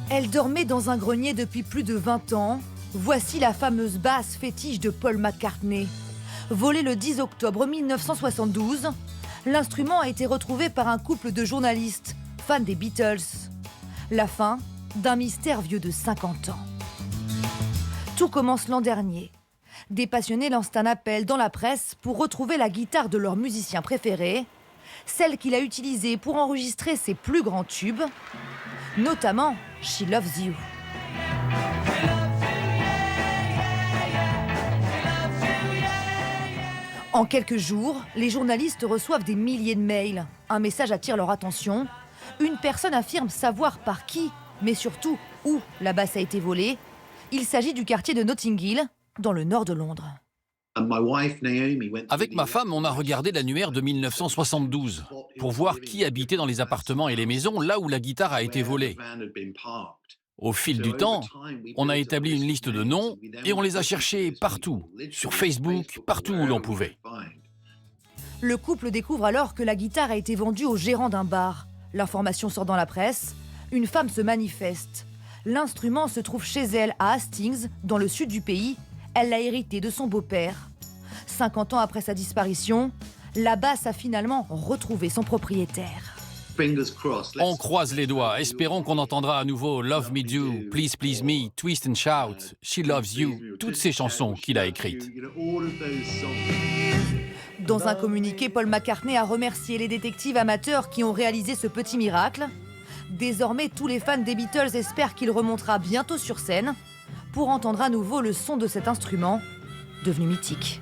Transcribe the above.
Elle dormait dans un grenier depuis plus de 20 ans. Voici la fameuse basse fétiche de Paul McCartney. Volée le 10 octobre 1972, l'instrument a été retrouvé par un couple de journalistes, fans des Beatles. La fin d'un mystère vieux de 50 ans. Tout commence l'an dernier. Des passionnés lancent un appel dans la presse pour retrouver la guitare de leur musicien préféré, celle qu'il a utilisée pour enregistrer ses plus grands tubes, notamment She Loves You. En quelques jours, les journalistes reçoivent des milliers de mails. Un message attire leur attention. Une personne affirme savoir par qui, mais surtout où la basse a été volée. Il s'agit du quartier de Notting Hill, dans le nord de Londres. Avec ma femme, on a regardé l'annuaire de 1972 pour voir qui habitait dans les appartements et les maisons là où la guitare a été volée. Au fil du temps, on a établi une liste de noms et on les a cherchés partout, sur Facebook, partout où l'on pouvait. Le couple découvre alors que la guitare a été vendue au gérant d'un bar. L'information sort dans la presse. Une femme se manifeste. L'instrument se trouve chez elle à Hastings, dans le sud du pays. Elle l'a hérité de son beau-père. 50 ans après sa disparition, la basse a finalement retrouvé son propriétaire. On croise les doigts, espérons qu'on entendra à nouveau Love Me Do, Please Please Me, Twist and Shout, She Loves You, toutes ces chansons qu'il a écrites. Dans un communiqué, Paul McCartney a remercié les détectives amateurs qui ont réalisé ce petit miracle. Désormais, tous les fans des Beatles espèrent qu'il remontera bientôt sur scène pour entendre à nouveau le son de cet instrument devenu mythique.